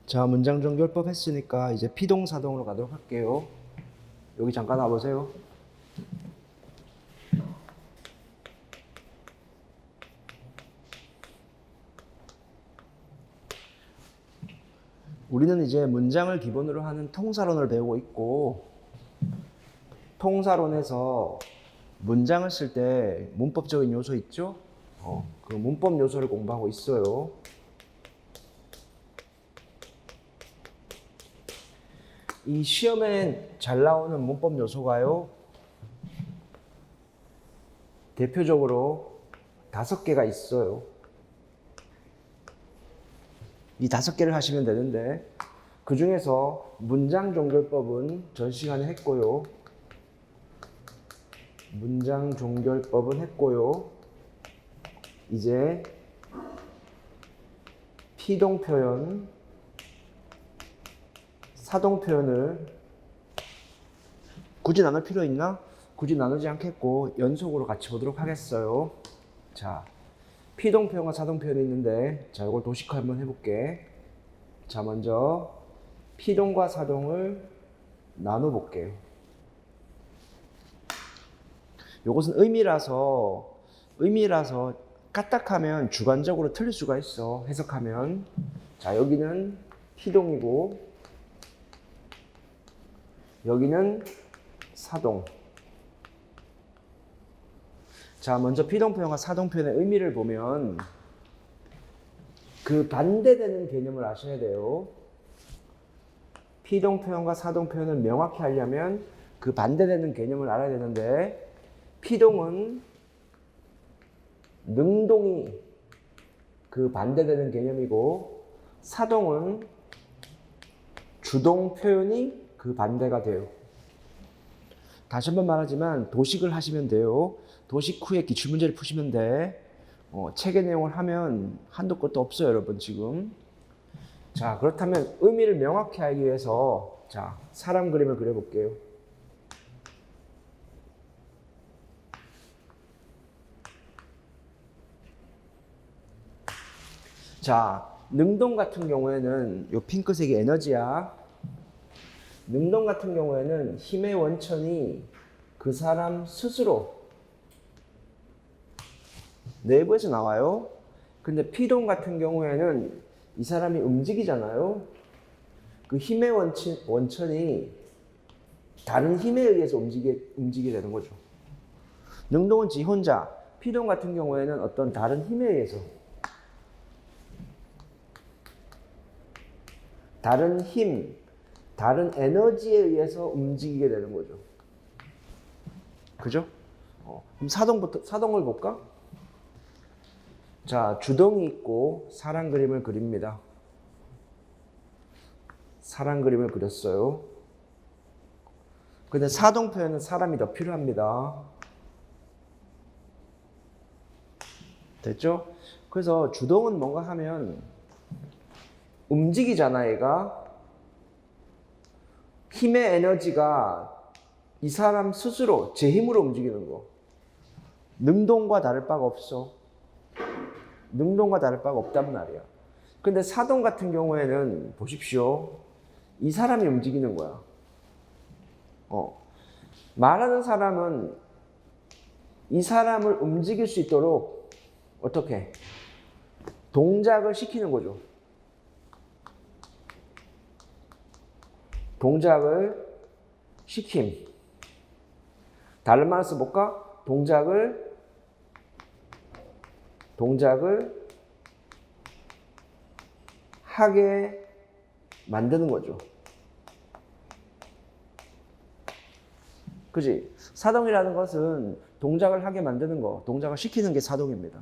자, 문장 종결법 했으니까 이제 피동사동으로 가도록 할게요. 여기 잠깐 와보세요. 우리는 이제 문장을 기본으로 하는 통사론을 배우고 있고, 통사론에서 문장을 쓸 때 문법적인 요소 있죠? 그 문법 요소를 공부하고 있어요. 이 시험에 잘 나오는 문법 요소가요, 대표적으로 5개가 있어요. 이 5개를 하시면 되는데, 그 중에서 문장 종결법은 전 시간에 했고요. 문장 종결법은 했고요. 이제 피동 표현, 사동 표현을 굳이 나눌 필요 있나? 굳이 나누지 않겠고 연속으로 같이 보도록 하겠어요. 자, 피동 표현과 사동 표현이 있는데, 자, 이걸 도식화 한번 해볼게. 자, 먼저 피동과 사동을 나눠볼게요. 이것은 의미라서 까딱하면 주관적으로 틀릴 수가 있어. 해석하면. 자, 여기는 피동이고 여기는 사동. 자, 먼저 피동 표현과 사동 표현의 의미를 보면 그 반대되는 개념을 아셔야 돼요. 피동 표현과 사동 표현을 명확히 하려면 그 반대되는 개념을 알아야 되는데, 피동은 능동이 그 반대되는 개념이고, 사동은 주동 표현이 그 반대가 돼요. 다시 한번 말하지만 도식을 하시면 돼요. 도식 후에 기출문제를 푸시면 돼. 책의 내용을 하면 한도 끝도 없어요, 여러분 지금. 자, 그렇다면 의미를 명확히 알기 위해서 자, 사람 그림을 그려볼게요. 자, 능동 같은 경우에는 요 핑크색이 에너지야. 능동 같은 경우에는 힘의 원천이 그 사람 스스로 내부에서 나와요. 근데 피동 같은 경우에는 이 사람이 움직이잖아요. 그 힘의 원천이 다른 힘에 의해서 움직이게 되는 거죠. 능동은 지 혼자, 피동 같은 경우에는 어떤 다른 힘에 의해서, 다른 힘, 다른 에너지에 의해서 움직이게 되는 거죠. 그죠? 그럼 사동을 볼까? 자, 주동이 있고 사람 그림을 그립니다. 사람 그림을 그렸어요. 근데 사동 표현은 사람이 더 필요합니다. 됐죠? 그래서 주동은 뭔가 하면 움직이잖아, 얘가. 힘의 에너지가 이 사람 스스로 제 힘으로 움직이는 거. 능동과 다를 바가 없어. 능동과 다를 바가 없단 말이야. 근데 사동 같은 경우에는 보십시오. 이 사람이 움직이는 거야. 말하는 사람은 이 사람을 움직일 수 있도록 어떻게? 동작을 시키는 거죠. 동작을 시킴. 다른 말로 써볼까? 동작을 하게 만드는 거죠. 그지? 사동이라는 것은 동작을 하게 만드는 거, 동작을 시키는 게 사동입니다.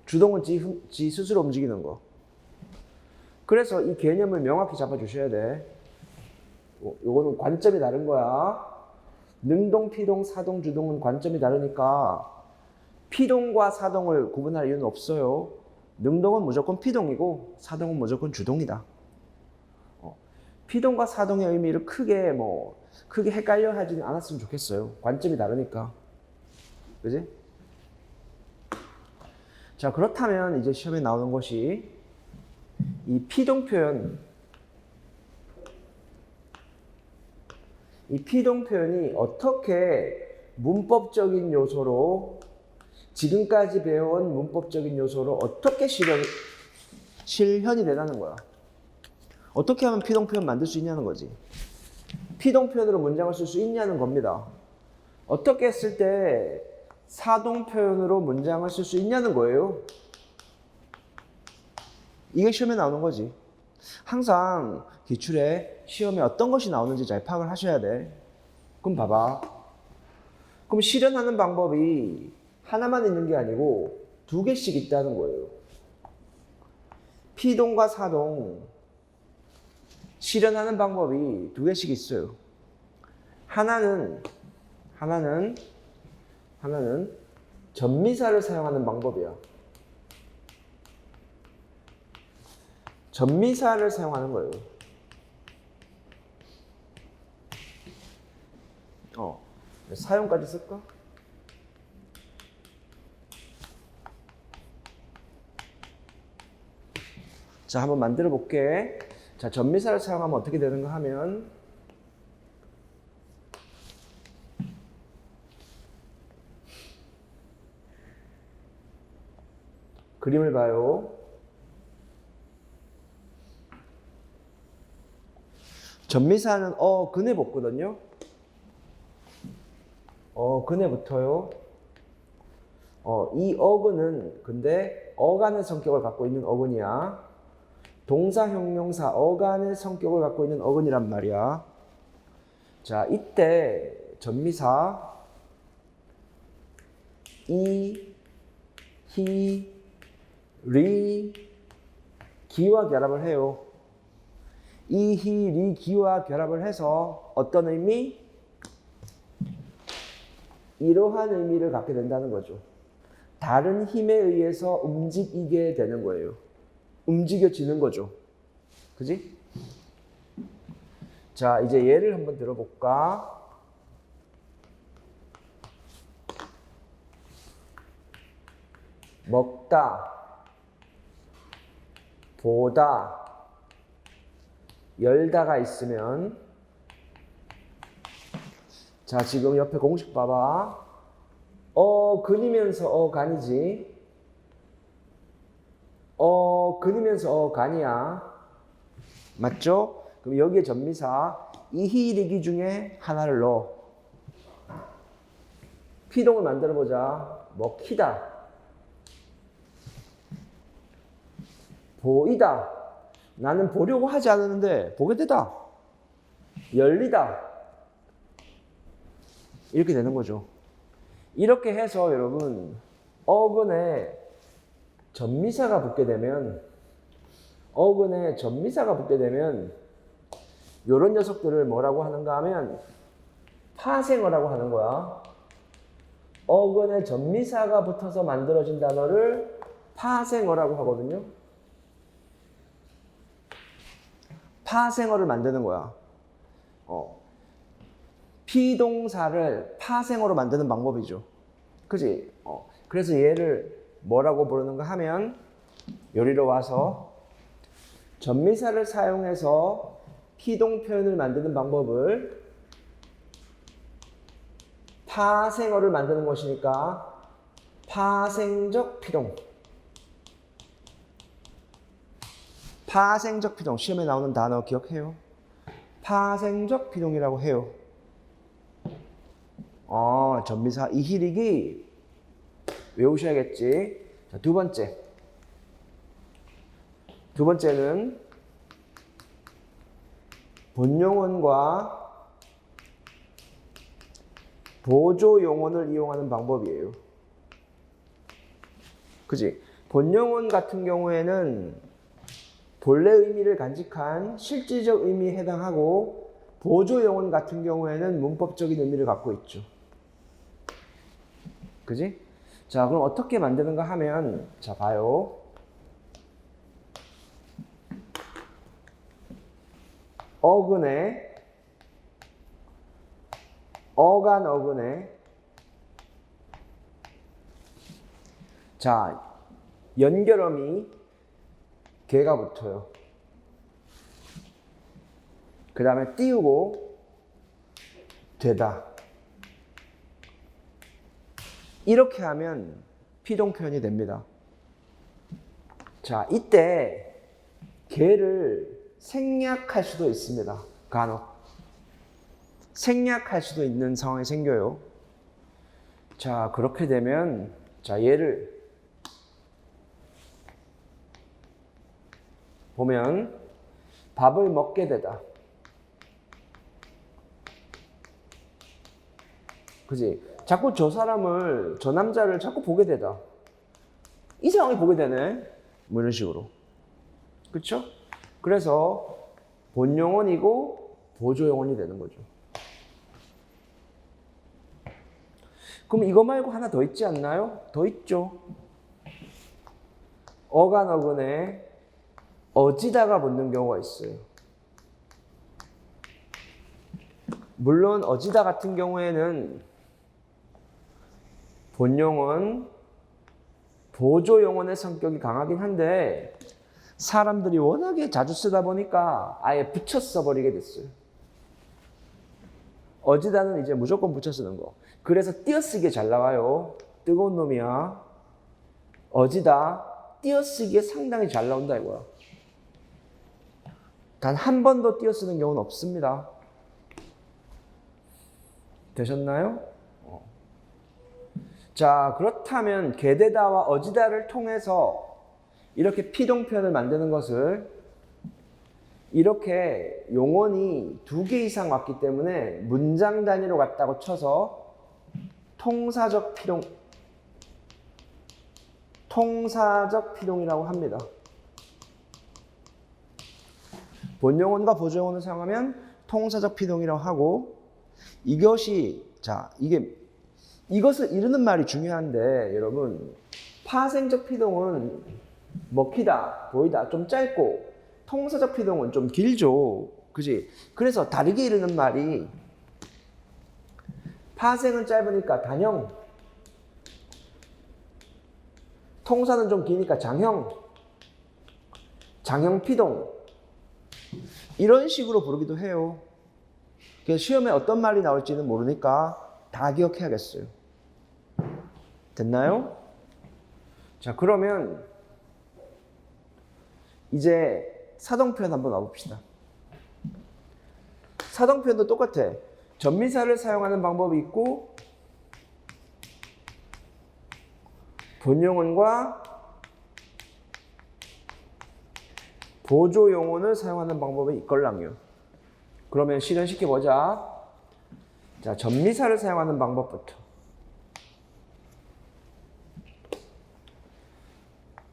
주동은 지 스스로 움직이는 거. 그래서 이 개념을 명확히 잡아주셔야 돼. 요거는 관점이 다른 거야. 능동, 피동, 사동, 주동은 관점이 다르니까 피동과 사동을 구분할 이유는 없어요. 능동은 무조건 피동이고 사동은 무조건 주동이다. 피동과 사동의 의미를 크게 헷갈려 하지는 않았으면 좋겠어요. 관점이 다르니까. 그지? 자, 그렇다면 이제 시험에 나오는 것이 이 피동 표현, 이 피동 표현이 어떻게 문법적인 요소로 지금까지 배워온 문법적인 요소로 어떻게 실현이 되라는 거야. 어떻게 하면 피동 표현 만들 수 있냐는 거지. 피동 표현으로 문장을 쓸 수 있냐는 겁니다. 어떻게 했을 때 사동 표현으로 문장을 쓸 수 있냐는 거예요. 이게 시험에 나오는 거지. 항상 기출에 시험에 어떤 것이 나오는지 잘 파악을 하셔야 돼. 그럼 봐봐. 그럼 실현하는 방법이 하나만 있는 게 아니고 두 개씩 있다는 거예요. 피동과 사동 실현하는 방법이 두 개씩 있어요. 하나는 전미사를 사용하는 방법이야. 전미사를 사용하는 거예요. 사용까지 쓸까? 자, 한번 만들어 볼게. 자, 전미사를 사용하면 어떻게 되는가 하면 그림을 봐요. 전미사는 근에 붙거든요. 근에 붙어요. 이 어근은 근데 어간의 성격을 갖고 있는 어근이야. 동사, 형용사, 어간의 성격을 갖고 있는 어근이란 말이야. 자, 이때 전미사 이, 히, 리, 기와 결합을 해요. 이, 히, 리, 기와 결합을 해서 어떤 의미? 이러한 의미를 갖게 된다는 거죠. 다른 힘에 의해서 움직이게 되는 거예요. 움직여지는 거죠. 그지? 자, 이제 예를 한번 들어볼까? 먹다, 보다, 열다가 있으면 자, 지금 옆에 공식 봐봐. 근이면서 어간이지. 근이면서 어간이야. 맞죠? 그럼 여기에 전미사 이희리기 중에 하나를 넣어. 피동을 만들어 보자. 먹히다, 보이다. 나는 보려고 하지 않았는데 보게 되다. 열리다. 이렇게 되는 거죠. 이렇게 해서 여러분 어근에 전미사가 붙게 되면 이런 녀석들을 뭐라고 하는가 하면 파생어라고 하는 거야. 어근에 전미사가 붙어서 만들어진 단어를 파생어라고 하거든요. 파생어를 만드는 거야. 피동사를 파생어로 만드는 방법이죠. 그지? 그래서 얘를 뭐라고 부르는가 하면 여기로 와서 전미사를 사용해서 피동 표현을 만드는 방법을 파생어를 만드는 것이니까 파생적 피동. 파생적 피동. 시험에 나오는 단어 기억해요? 파생적 피동이라고 해요. 전미사 이희리기 외우셔야겠지. 자, 두 번째는 본용언과 보조용언을 이용하는 방법이에요. 그지? 본용언 같은 경우에는 본래 의미를 간직한 실질적 의미에 해당하고 보조용언 같은 경우에는 문법적인 의미를 갖고 있죠. 그지? 자, 그럼 어떻게 만드는가 하면 자, 봐요. 어근에 어간 어근에 자, 연결어미 개가 붙어요. 그 다음에 띄우고 되다. 이렇게 하면 피동 표현이 됩니다. 자, 이때 개를 생략할 수도 있습니다. 간혹. 생략할 수도 있는 상황이 생겨요. 자, 그렇게 되면 자, 얘를 보면 밥을 먹게 되다. 그지? 자꾸 저 사람을, 저 남자를 자꾸 보게 되다. 이상하게 보게 되네. 뭐 이런 식으로. 그쵸? 그래서 본용언이고 보조용언이 되는 거죠. 그럼 이거 말고 하나 더 있지 않나요? 더 있죠. 어간어근에 어지다가 붙는 경우가 있어요. 물론 어지다 같은 경우에는 본용은 보조용언의 성격이 강하긴 한데 사람들이 워낙에 자주 쓰다 보니까 아예 붙여 써버리게 됐어요. 어지다는 이제 무조건 붙여 쓰는 거. 그래서 띄어쓰기에 잘 나와요. 뜨거운 놈이야. 어지다. 띄어쓰기에 상당히 잘 나온다 이거야. 단 한 번도 띄어쓰는 경우는 없습니다. 되셨나요? 자, 그렇다면 게되다와 어지다를 통해서 이렇게 피동 표현을 만드는 것을 이렇게 용언이 2개 이상 왔기 때문에 문장 단위로 갔다고 쳐서 통사적 피동이라고 합니다. 본용언과 보조용언을 사용하면 통사적 피동이라고 하고 이것을 이루는 말이 중요한데 여러분 파생적 피동은 먹히다, 보이다 좀 짧고 통사적 피동은 좀 길죠. 그지? 그래서 다르게 이루는 말이 파생은 짧으니까 단형, 통사는 좀 기니까 장형 피동 이런 식으로 부르기도 해요. 그래서 시험에 어떤 말이 나올지는 모르니까 다 기억해야겠어요. 됐나요? 자, 그러면 이제 사동표현 한번 와봅시다. 사동표현도 똑같아. 전미사를 사용하는 방법이 있고 본용언과 보조용언을 사용하는 방법이 있걸랑요. 그러면 실현시켜보자. 자, 전미사를 사용하는 방법부터.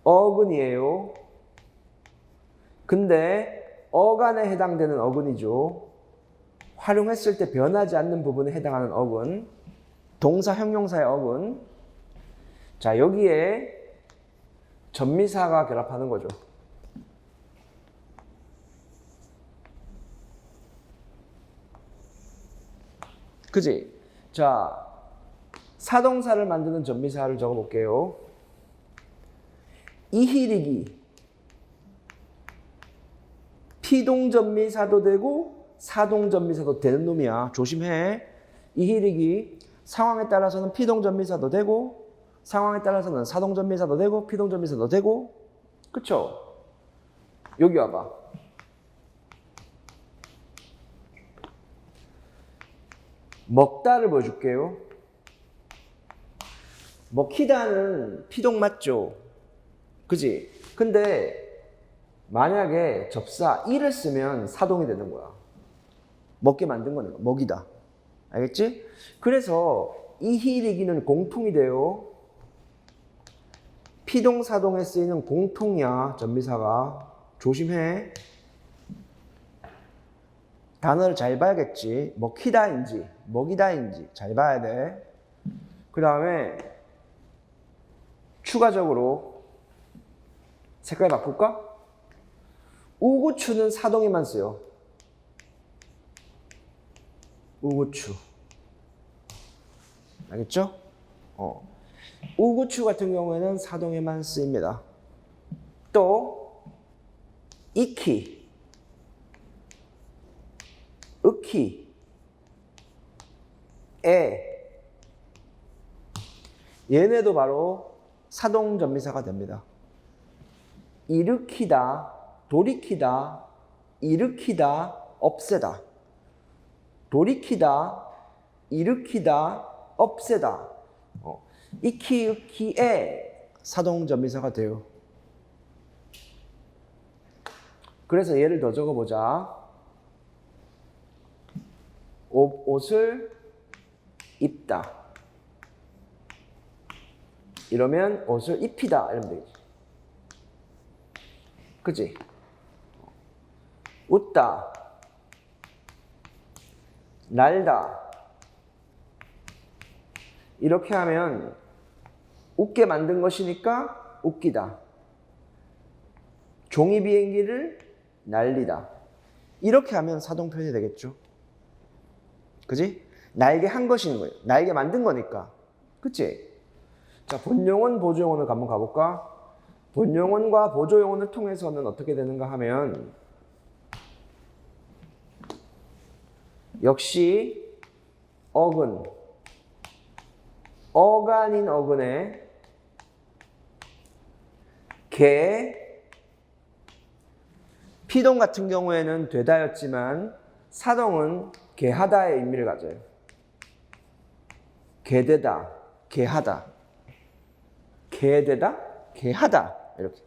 어근이에요. 근데 어간에 해당되는 어근이죠. 활용했을 때 변하지 않는 부분에 해당하는 어근. 동사, 형용사의 어근. 자, 여기에 전미사가 결합하는 거죠. 그지? 자, 사동사를 만드는 전미사를 적어볼게요. 이희리기. 피동전미사도 되고 사동전미사도 되는 놈이야. 조심해. 이희리기. 상황에 따라서는 피동전미사도 되고 상황에 따라서는 사동전미사도 되고 피동전미사도 되고 그쵸? 여기 와봐. 먹다를 보여줄게요. 먹히다는 피동 맞죠? 그지? 근데 만약에 접사 이를 쓰면 사동이 되는 거야. 먹게 만든 거는 먹이다. 알겠지? 그래서 이희리기는 공통이 돼요. 피동 사동에 쓰이는 공통이야. 전미사가. 조심해. 단어를 잘 봐야겠지. 먹히다인지 먹이다인지 잘 봐야 돼. 그 다음에 추가적으로 색깔 바꿀까? 우구추는 사동에만 쓰여. 우구추. 알겠죠? 우구추 같은 경우에는 사동에만 쓰입니다. 또 이키, 으키, 얘네도 바로 사동전미사가 됩니다. 일으키다, 돌이키다, 일으키다, 없애다. 돌이키다, 일으키다, 없애다. 이키, 으키에 사동전미사가 돼요. 그래서 예를 더 적어보자. 옷을 입다. 이러면 옷을 입히다. 이러면 되겠지. 그치? 웃다. 날다. 이렇게 하면 웃게 만든 것이니까 웃기다. 종이 비행기를 날리다. 이렇게 하면 사동 표현이 되겠죠. 그지? 날게 한 것인 거예요. 날게 만든 거니까. 그치? 자, 본용언, 보조용언을 한번 가볼까? 본용언과 보조용언을 통해서는 어떻게 되는가 하면 역시 어근, 어간인 어근에 개, 피동 같은 경우에는 되다였지만 사동은 개하다의 의미를 가져요. 개되다, 개하다. 개되다, 개하다. 이렇게.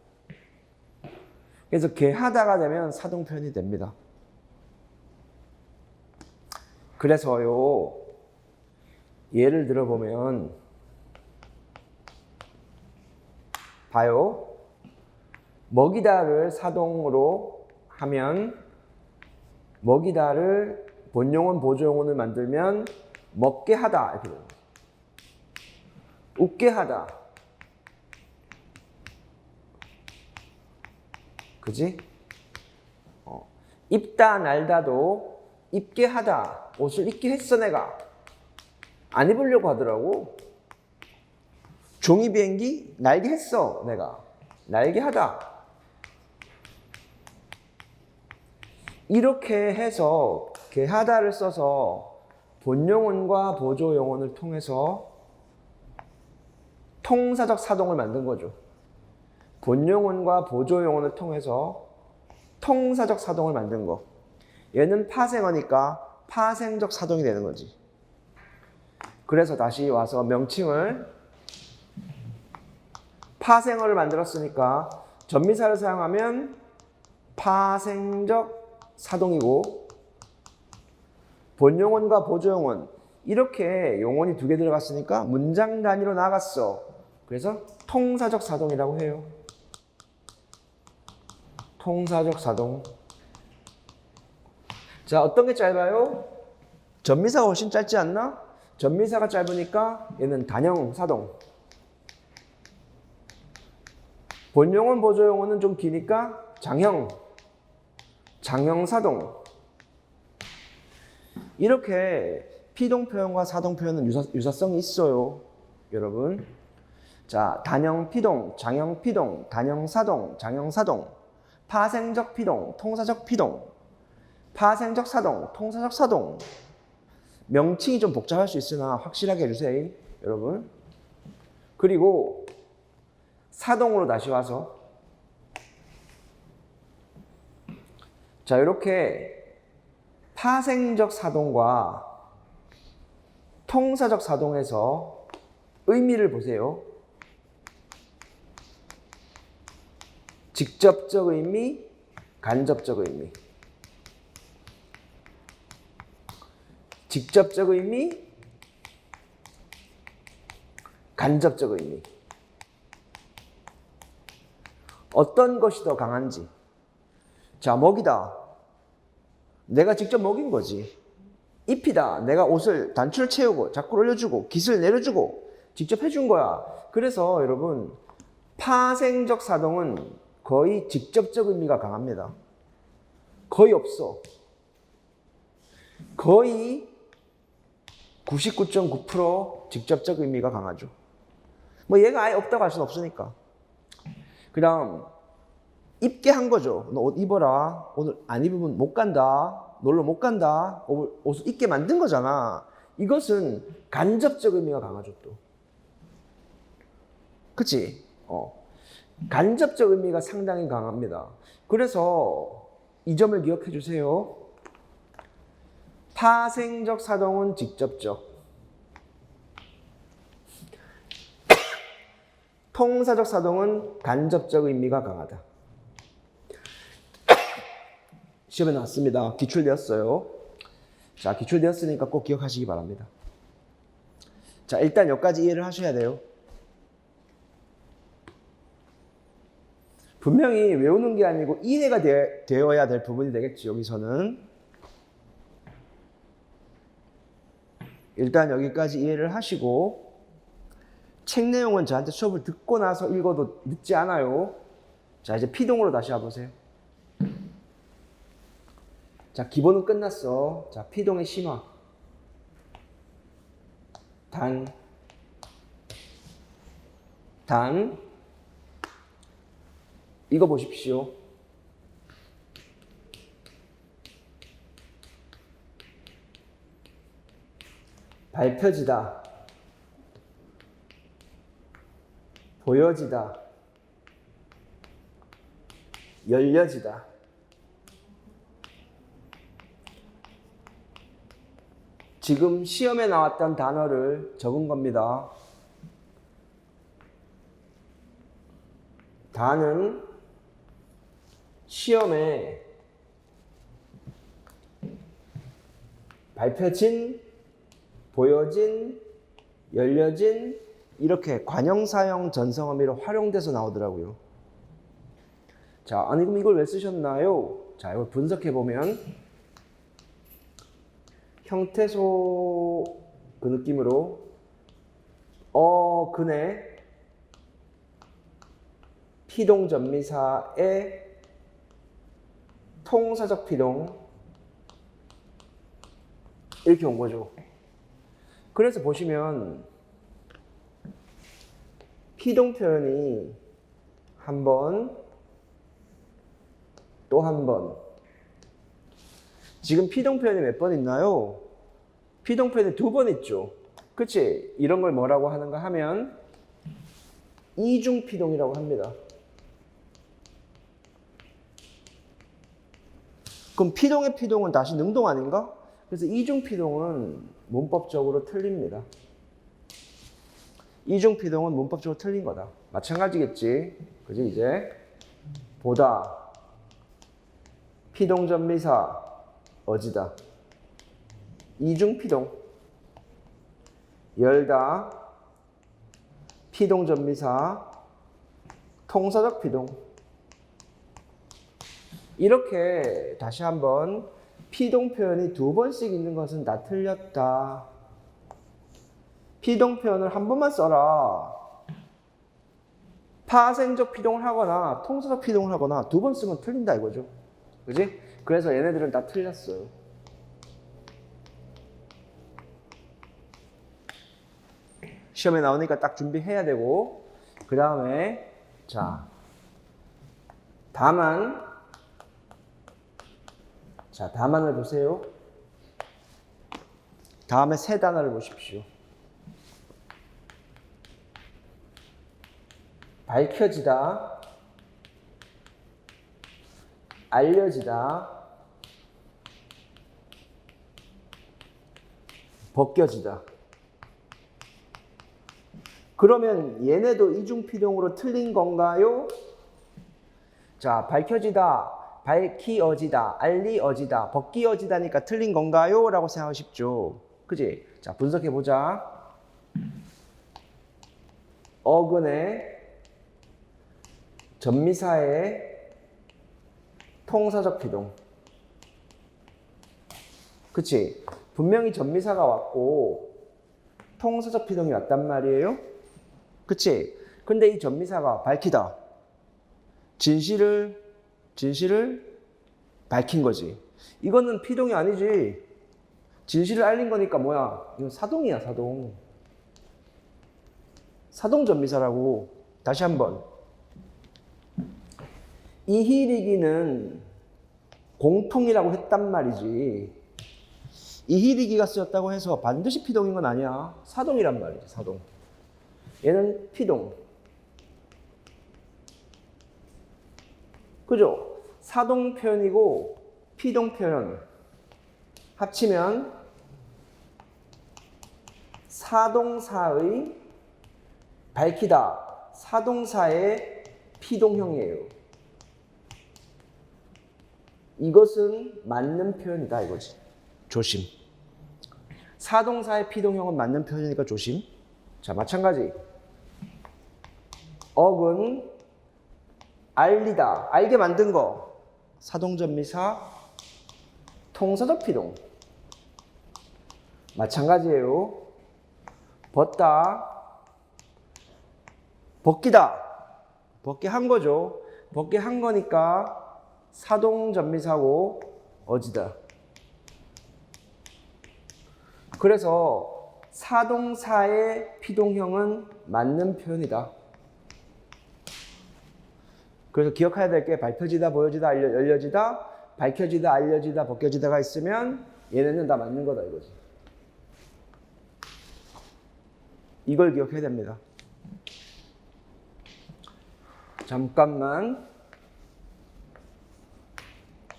그래서 개하다가 되면 사동 표현이 됩니다. 그래서요, 예를 들어보면, 봐요. 먹이다를 사동으로 하면, 먹이다를 본용언, 보조용언을 만들면, 먹게 하다. 이렇게 됩니다. 웃게 하다. 그지? 입다, 날다도 입게 하다. 옷을 입게 했어, 내가. 안 입으려고 하더라고. 종이 비행기 날게 했어, 내가. 날게 하다. 이렇게 해서 개하다를 써서 본용언과 보조용언을 통해서 통사적 사동을 만든 거죠. 본용언과 보조용언을 통해서 통사적 사동을 만든 거. 얘는 파생어니까 파생적 사동이 되는 거지. 그래서 다시 와서 명칭을 파생어를 만들었으니까 전미사를 사용하면 파생적 사동이고 본용언과 보조용언 이렇게 용언이 2개 들어갔으니까 문장 단위로 나갔어. 그래서 통사적 사동이라고 해요. 통사적 사동. 자, 어떤 게 짧아요? 전미사가 훨씬 짧지 않나? 전미사가 짧으니까 얘는 단형 사동. 본용언, 보조용언은 좀 기니까 장형 사동. 이렇게 피동 표현과 사동 표현은 유사성이 있어요, 여러분. 자, 단형 피동, 장형 피동, 단형 사동, 장형 사동, 파생적 피동, 통사적 피동, 파생적 사동, 통사적 사동. 명칭이 좀 복잡할 수 있으나 확실하게 해주세요, 여러분. 그리고 사동으로 다시 와서 자, 이렇게 파생적 사동과 통사적 사동에서 의미를 보세요. 직접적 의미, 간접적 의미. 직접적 의미, 간접적 의미. 어떤 것이 더 강한지. 자, 먹이다. 내가 직접 먹인 거지. 입히다. 내가 옷을 단추를 채우고 자꾸 올려주고 깃을 내려주고 직접 해준 거야. 그래서 여러분 파생적 사동은 거의 직접적 의미가 강합니다. 거의 없어. 거의 99.9% 직접적 의미가 강하죠. 뭐 얘가 아예 없다고 할 수는 없으니까. 그다음 입게 한 거죠. 너 옷 입어라. 오늘 안 입으면 못 간다. 놀러 못 간다. 옷을 입게 만든 거잖아. 이것은 간접적 의미가 강하죠, 또. 그치? 간접적 의미가 상당히 강합니다. 그래서 이 점을 기억해 주세요. 파생적 사동은 직접적, 통사적 사동은 간접적 의미가 강하다. 시험에 나왔습니다. 기출되었어요. 자, 기출되었으니까 꼭 기억하시기 바랍니다. 자, 일단 여기까지 이해를 하셔야 돼요. 분명히 외우는 게 아니고 이해가 되어야 될 부분이 되겠지, 여기서는. 일단 여기까지 이해를 하시고, 책 내용은 저한테 수업을 듣고 나서 읽어도 늦지 않아요. 자, 이제 피동으로 다시 와보세요. 자, 기본은 끝났어. 자, 피동의 심화. 단. 이거 보십시오. 밝혀지다, 보여지다, 열려지다. 지금 시험에 나왔던 단어를 적은 겁니다. 다는 시험에 밝혀진, 보여진, 열려진, 이렇게 관형사형 전성어미로 활용돼서 나오더라고요. 자, 아니 그럼 이걸 왜 쓰셨나요? 자, 이걸 분석해보면 형태소 그 느낌으로 그네 피동 전미사의 통사적 피동 이렇게 온 거죠. 그래서 보시면 피동 표현이 한 번, 또 한 번. 지금 피동 표현이 몇 번 있나요? 피동 표현이 2번 있죠. 그치? 이런 걸 뭐라고 하는가 하면 이중 피동이라고 합니다. 그럼 피동의 피동은 다시 능동 아닌가? 그래서 이중 피동은 문법적으로 틀립니다. 이중 피동은 문법적으로 틀린 거다. 마찬가지겠지. 그지? 이제 보다, 피동 전미사, 어지다. 이중 피동. 열다, 피동 전미사, 통사적 피동. 이렇게 다시 한번 피동 표현이 2번씩 있는 것은 다 틀렸다. 피동 표현을 한 번만 써라. 파생적 피동을 하거나 통사적 피동을 하거나 2번 쓰면 틀린다 이거죠. 그지? 그래서 얘네들은 다 틀렸어요. 시험에 나오니까 딱 준비해야 되고, 그 다음에 자, 다만. 자, 다만을 보세요. 다음에 세 단어를 보십시오. 밝혀지다, 알려지다, 벗겨지다. 그러면 얘네도 이중피동으로 틀린 건가요? 자, 밝혀지다, 밝히어지다, 알리어지다, 벗기어지다니까 틀린 건가요? 라고 생각하십시오. 그지? 자, 분석해보자. 어근의 전미사의 통사적 피동. 그치? 분명히 전미사가 왔고 통사적 피동이 왔단 말이에요. 그치? 근데 이 전미사가 밝히다. 진실을 밝힌 거지. 이거는 피동이 아니지. 진실을 알린 거니까 뭐야? 이건 사동이야, 사동. 사동 전미사라고. 다시 한번. 이희리기는 공통이라고 했단 말이지. 이 히비기가 쓰였다고 해서 반드시 피동인 건 아니야. 사동이란 말이지, 사동. 얘는 피동. 그죠? 사동 표현이고 피동 표현 합치면 사동사의 밝히다. 사동사의 피동형이에요. 이것은 맞는 표현이다 이거지. 조심. 사동사의 피동형은 맞는 표현이니까 조심. 자, 마찬가지. 억은 알리다. 알게 만든 거. 사동전미사 통사적 피동. 마찬가지예요. 벗다. 벗기다. 벗게 한 거죠. 벗게 한 거니까 사동전미사고 어지다. 그래서 사동사의 피동형은 맞는 표현이다. 그래서 기억해야 될 게 밝혀지다, 보여지다, 열려지다, 밝혀지다, 알려지다, 벗겨지다가 있으면 얘네는 다 맞는 거다 이거지. 이걸 기억해야 됩니다. 잠깐만.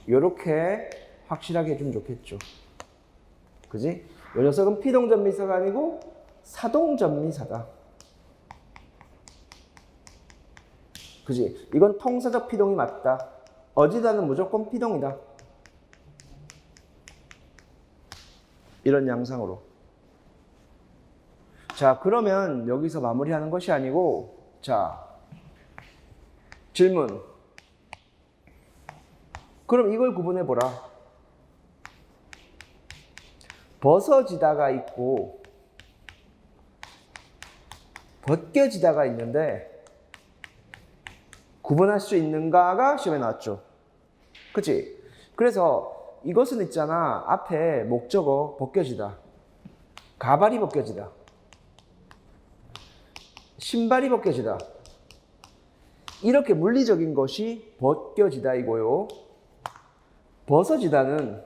요렇게 확실하게 해주면 좋겠죠. 그지? 이 녀석은 피동전미사가 아니고 사동전미사다. 그지? 이건 통사적 피동이 맞다. 어지다는 무조건 피동이다. 이런 양상으로. 자, 그러면 여기서 마무리하는 것이 아니고, 자, 질문. 그럼 이걸 구분해 보라. 벗어지다가 있고 벗겨지다가 있는데 구분할 수 있는가가 시험에 나왔죠. 그치? 그래서 이것은 있잖아. 앞에 목적어 벗겨지다. 가발이 벗겨지다. 신발이 벗겨지다. 이렇게 물리적인 것이 벗겨지다 이고요. 벗어지다는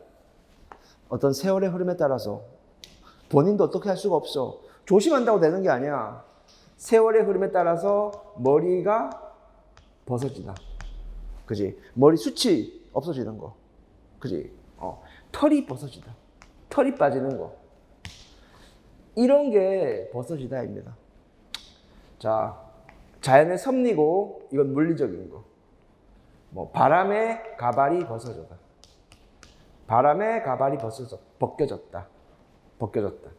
어떤 세월의 흐름에 따라서 본인도 어떻게 할 수가 없어. 조심한다고 되는 게 아니야. 세월의 흐름에 따라서 머리가 벗어지다. 그지? 머리 숱이 없어지는 거. 그지? 털이 벗어지다. 털이 빠지는 거. 이런 게 벗어지다입니다. 자, 자연의 섭리고 이건 물리적인 거. 뭐 바람에 가발이 벗어졌다. 바람에 가발이 벗겨졌다. 벗겨졌다.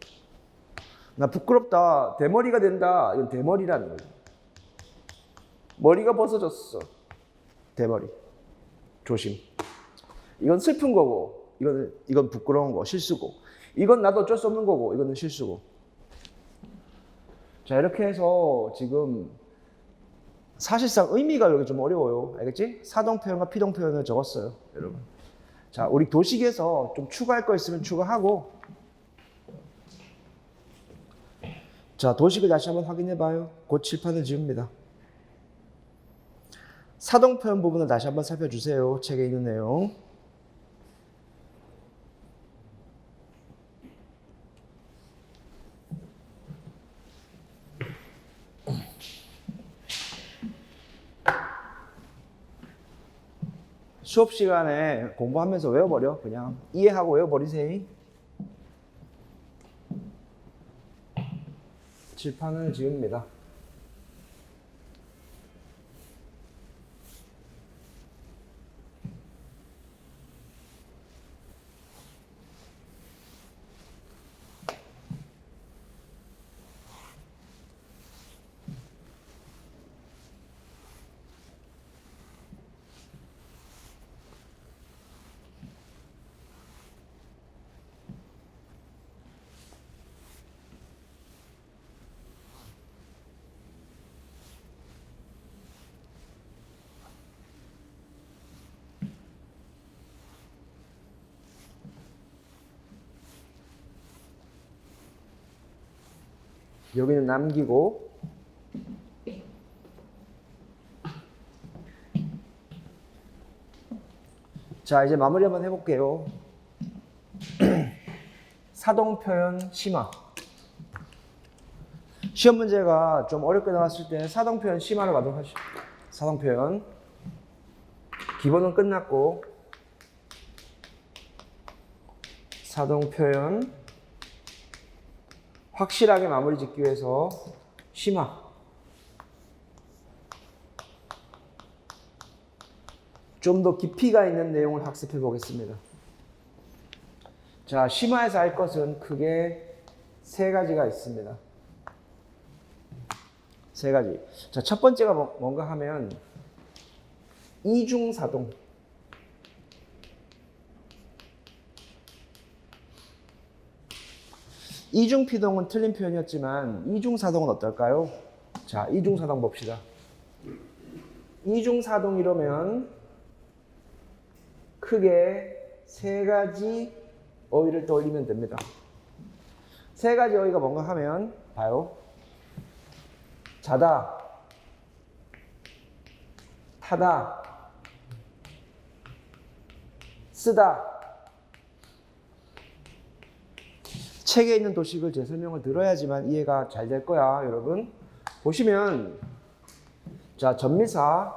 나 부끄럽다. 대머리가 된다. 이건 대머리라는 거예요. 머리가 벗어졌어. 대머리. 조심. 이건 슬픈 거고, 이건 부끄러운 거, 실수고. 이건 나도 어쩔 수 없는 거고, 이거는 실수고. 자, 이렇게 해서 지금 사실상 의미가 여기 좀 어려워요. 알겠지? 사동 표현과 피동 표현을 적었어요, 여러분. 자, 우리 도식에서 좀 추가할 거 있으면 추가하고. 자, 도식을 다시 한번 확인해 봐요. 곧 칠판을 지웁니다. 사동 표현 부분을 다시 한번 살펴주세요. 책에 있는 내용. 수업 시간에 공부하면서 외워버려. 그냥 이해하고 외워버리세요. 칠판을 지웁니다. 여기는 남기고. 자, 이제 마무리 한번 해볼게요. 사동 표현 심화. 시험 문제가 좀 어렵게 나왔을 때 사동 표현 심화를 가도록 하시죠. 사동 표현. 기본은 끝났고 사동 표현 확실하게 마무리 짓기 위해서 심화. 좀 더 깊이가 있는 내용을 학습해 보겠습니다. 자, 심화에서 할 것은 크게 세 가지가 있습니다. 세 가지. 자, 첫 번째가 뭔가 하면 이중사동. 이중피동은 틀린 표현이었지만 이중사동은 어떨까요? 자, 이중사동 봅시다. 이중사동 이러면 크게 세 가지 어휘를 떠올리면 됩니다. 세 가지 어휘가 뭔가 하면 봐요. 자다, 타다, 쓰다. 책에 있는 도식을 제 설명을 들어야지만 이해가 잘 될 거야, 여러분. 보시면 자, 전미사,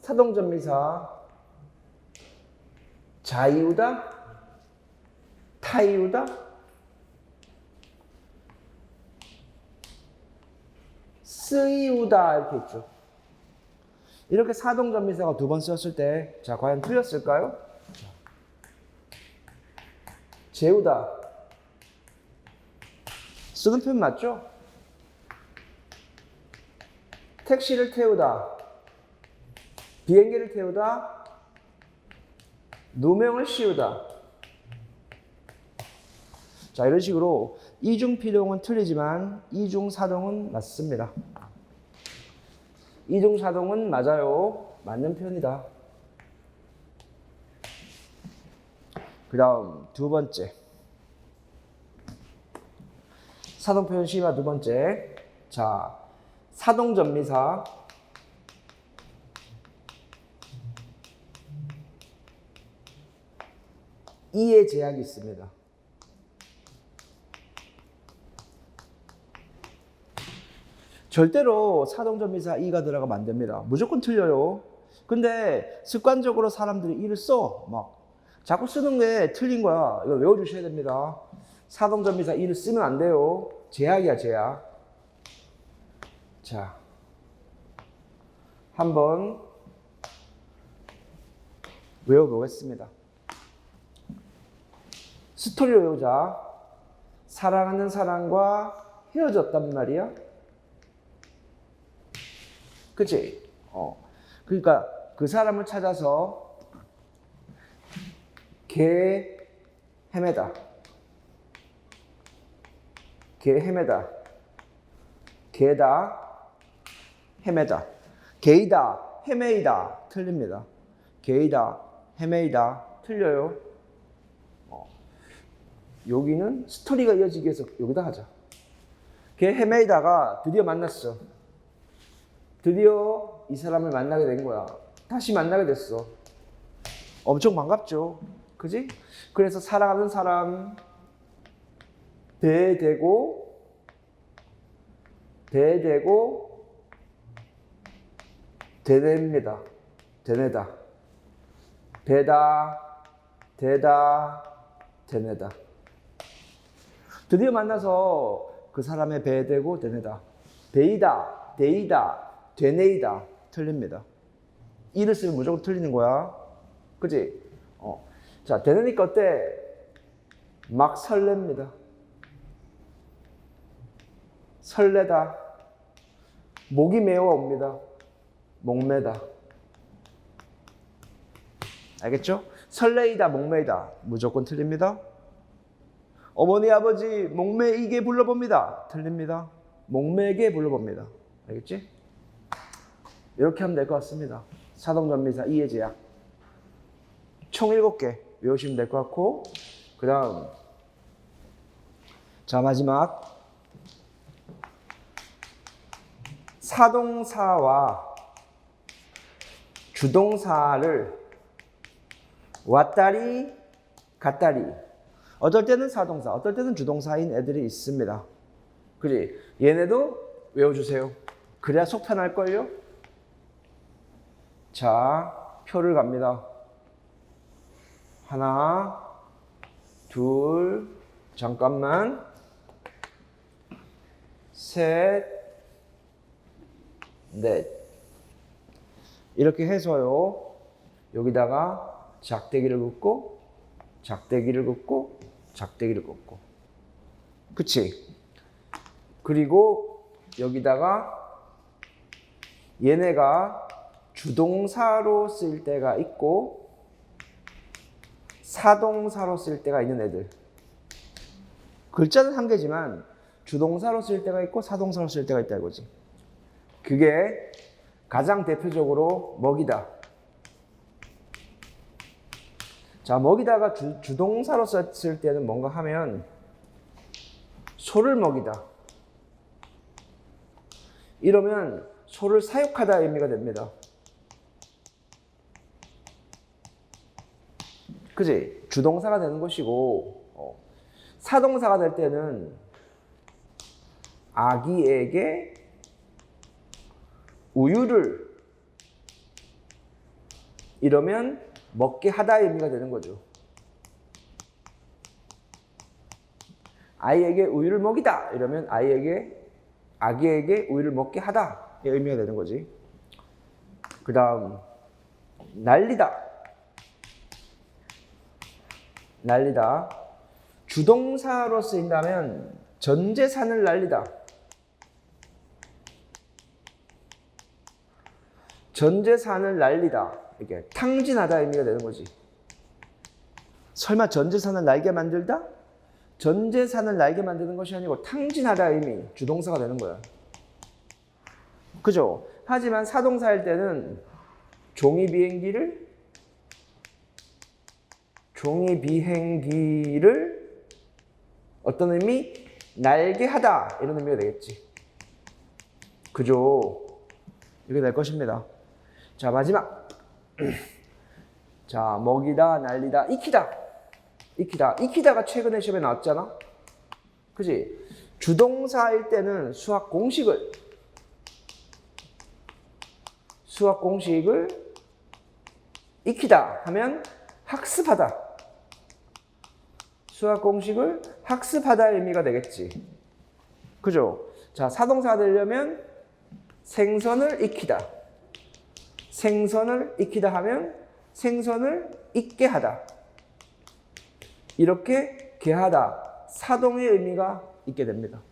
사동전미사, 자이우다, 타이우다, 쓰이우다 이렇게 있죠. 이렇게 사동전미사가 두 번 썼을 때, 자, 과연 틀렸을까요? 재우다. 쓰는 표현 맞죠? 택시를 태우다, 비행기를 태우다, 누명을 씌우다. 자, 이런 식으로 이중피동은 틀리지만 이중사동은 맞습니다. 이중사동은 맞아요. 맞는 표현이다. 그 다음 두 번째. 사동표현 심화 두 번째. 자, 사동전미사. 이에 제약이 있습니다. 절대로 사동전미사 이가 들어가면 안 됩니다. 무조건 틀려요. 근데 습관적으로 사람들이 이를 써. 막 자꾸 쓰는 게 틀린 거야. 이거 외워주셔야 됩니다. 사동전미사 이를 쓰면 안 돼요. 제약이야, 제약. 자, 한번 외워보겠습니다. 스토리를 외우자. 사랑하는 사람과 헤어졌단 말이야. 그치? 그러니까 그 사람을 찾아서 개 헤매다. 개 헤매다. 개다. 헤매다. 개이다. 헤매이다. 틀립니다. 개이다. 헤매이다. 틀려요. 여기는 스토리가 이어지기 위해서 여기다 하자. 개 헤매이다가 드디어 만났어. 드디어 이 사람을 만나게 된 거야. 다시 만나게 됐어. 엄청 반갑죠. 그지? 그래서 사랑하는 사람 배에 대고 되냅니다. 되내다. 되다, 되내다. 드디어 만나서 그 사람의 배에 대고 되내다. 되이다, 되이다, 되내이다. 틀립니다. 이를 쓰면 무조건 틀리는 거야. 그치? 자, 되내니까 어때? 막 설렙니다. 설레다. 목이 메어 옵니다. 목매다. 알겠죠? 설레이다, 목매이다. 무조건 틀립니다. 어머니, 아버지, 목매이게 불러봅니다. 틀립니다. 목매게 불러봅니다. 알겠지? 이렇게 하면 될 것 같습니다. 사동전미사 이해 제약. 총 7개 외우시면 될 것 같고, 그 다음, 자, 마지막. 사동사와 주동사를 왔다리 갔다리 어떨 때는 사동사, 어떨 때는 주동사인 애들이 있습니다. 그지? 얘네도 외워주세요. 그래야 속 편할걸요? 자, 표를 갑니다. 하나, 둘, 잠깐만. 셋, 넷. 이렇게 해서요. 여기다가 작대기를 긋고, 작대기를 긋고, 작대기를 긋고. 그치? 그리고 여기다가 얘네가 주동사로 쓸 때가 있고 사동사로 쓸 때가 있는 애들. 글자는 한 개지만 주동사로 쓸 때가 있고 사동사로 쓸 때가 있다 이거지. 그게 가장 대표적으로 먹이다. 자, 먹이다가 주동사로 썼을 때는 뭔가 하면 소를 먹이다. 이러면 소를 사육하다 의미가 됩니다. 그지? 주동사가 되는 것이고 사동사가 될 때는 아기에게 우유를 이러면 먹게 하다의 의미가 되는 거죠. 아이에게 우유를 먹이다 이러면 아기에게 우유를 먹게 하다의 의미가 되는 거지. 그 다음 날리다. 날리다. 주동사로 쓰인다면 전 재산을 날리다. 전 재산을 날리다. 이게 탕진하다 의미가 되는 거지. 설마 전 재산을 날게 만들다? 전 재산을 날게 만드는 것이 아니고 탕진하다 의미, 주동사가 되는 거야. 그죠? 하지만 사동사일 때는 종이 비행기를 어떤 의미? 날게 하다 이런 의미가 되겠지. 그죠? 이렇게 될 것입니다. 자, 마지막. 자, 먹이다, 날리다, 익히다. 익히다가 최근에 시험에 나왔잖아. 그지? 주동사일 때는 수학 공식을 익히다 하면 학습하다. 수학 공식을 학습하다의 의미가 되겠지. 그죠? 자, 사동사가 되려면 생선을 익히다. 생선을 익히다 하면 생선을 익게 하다. 이렇게 게하다, 사동의 의미가 있게 됩니다.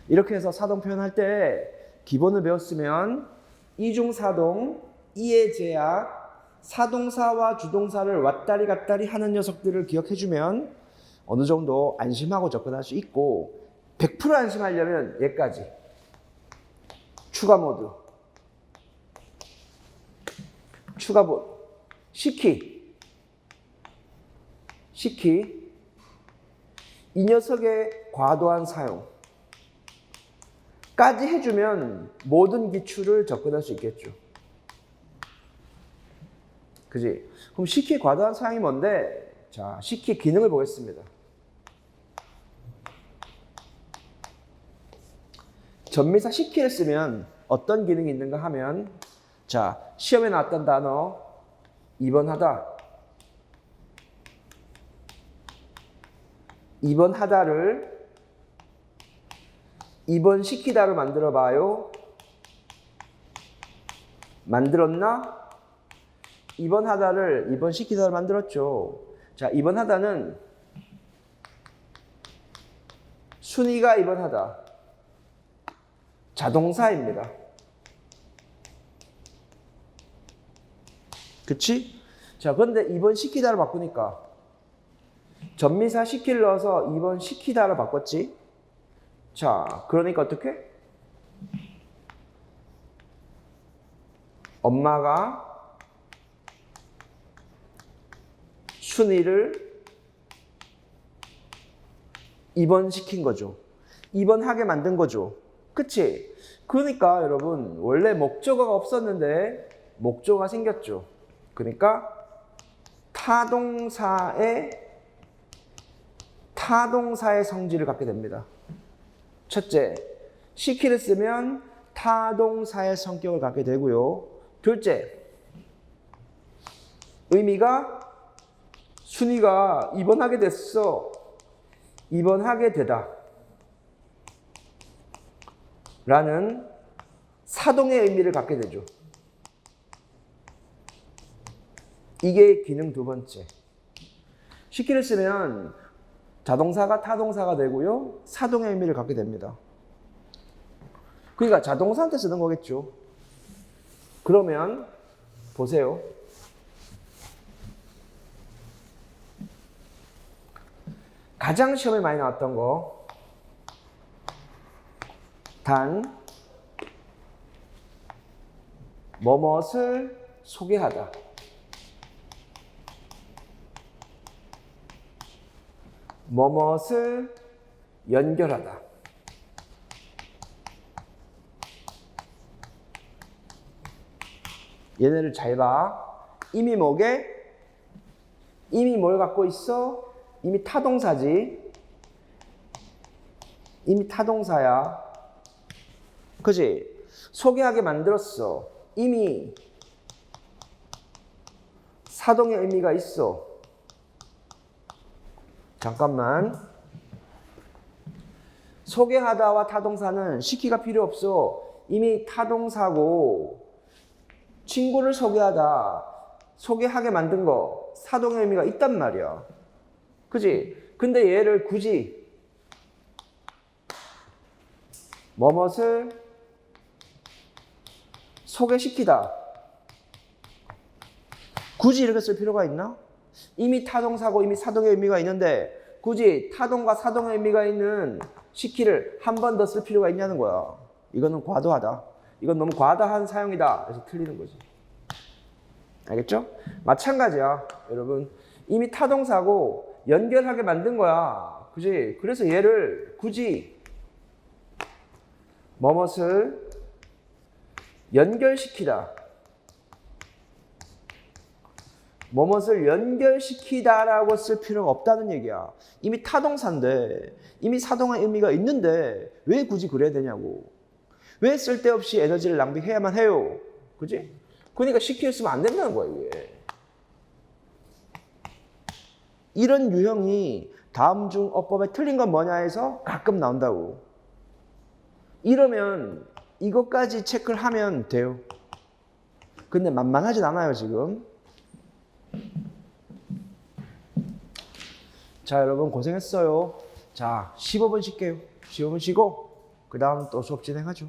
이렇게 해서 사동 표현할 때 기본을 배웠으면 이중사동, 이의 제약, 사동사와 주동사를 왔다리 갔다리 하는 녀석들을 기억해주면 어느 정도 안심하고 접근할 수 있고 100% 안심하려면 얘까지. 추가 모드. 시키. 이 녀석의 과도한 사용. 까지 해주면 모든 기출을 접근할 수 있겠죠. 그지? 그럼 시키 과도한 사용이 뭔데? 자, 시키 기능을 보겠습니다. 전미사 시키를 쓰면 어떤 기능이 있는가 하면 자, 시험에 나왔던 단어 2번 하다. 2번 하다를 2번 시키다로 만들어 봐요. 만들었나? 2번 하다를 2번 시키다로 만들었죠. 자, 2번 하다는 순위가 2번 하다. 자동사입니다. 그치? 자, 그런데 2번 시키다로 바꾸니까 전미사 시키를 넣어서 2번 시키다로 바꿨지? 자, 그러니까 어떻게? 엄마가 순이를 입원시킨 거죠. 입원하게 만든 거죠. 그치? 그러니까 여러분 원래 목적어가 없었는데 목적어가 생겼죠. 그러니까 타동사의 성질을 갖게 됩니다. 첫째, 시키를 쓰면 타동사의 성격을 갖게 되고요. 둘째, 의미가 순이가 입원하게 됐어. 입원하게 되다. 라는 사동의 의미를 갖게 되죠. 이게 기능 두 번째. 시키를 쓰면 자동사가 타동사가 되고요. 사동의 의미를 갖게 됩니다. 그러니까 자동사한테 쓰는 거겠죠. 그러면 보세요. 가장 시험에 많이 나왔던 거. 단 뭐뭇을 소개하다. 뭐뭇을 연결하다. 얘네를 잘 봐. 이미 뭐게? 이미 뭘 갖고 있어? 이미 타동사지. 이미 타동사야. 그지? 소개하게 만들었어. 이미 사동의 의미가 있어. 잠깐만. 소개하다와 타동사는 시키가 필요 없어. 이미 타동사고 친구를 소개하다, 소개하게 만든 거 사동의 의미가 있단 말이야. 그지? 근데 얘를 굳이 뭐뭇을 소개시키다. 굳이 이렇게 쓸 필요가 있나? 이미 타동사고 이미 사동의 의미가 있는데 굳이 타동과 사동의 의미가 있는 시키를 한 번 더 쓸 필요가 있냐는 거야. 이거는 과도하다. 이건 너무 과다한 사용이다. 그래서 틀리는 거지. 알겠죠? 마찬가지야. 여러분, 이미 타동사고 연결하게 만든 거야. 그지? 그래서 얘를 굳이 뭐뭇을 연결시키다. 뭐뭇을 연결시키다라고 쓸 필요가 없다는 얘기야. 이미 타동사인데, 이미 사동의 의미가 있는데 왜 굳이 그래야 되냐고. 왜 쓸데없이 에너지를 낭비해야만 해요. 그지? 그러니까 시키를 쓰면 안 된다는 거야, 이게. 이런 유형이 다음 중 어법에 틀린 건 뭐냐 해서 가끔 나온다고. 이러면 이것까지 체크를 하면 돼요. 근데 만만하진 않아요, 지금. 자, 여러분 고생했어요. 자, 15분 쉴게요. 15분 쉬고 그 다음 또 수업 진행하죠.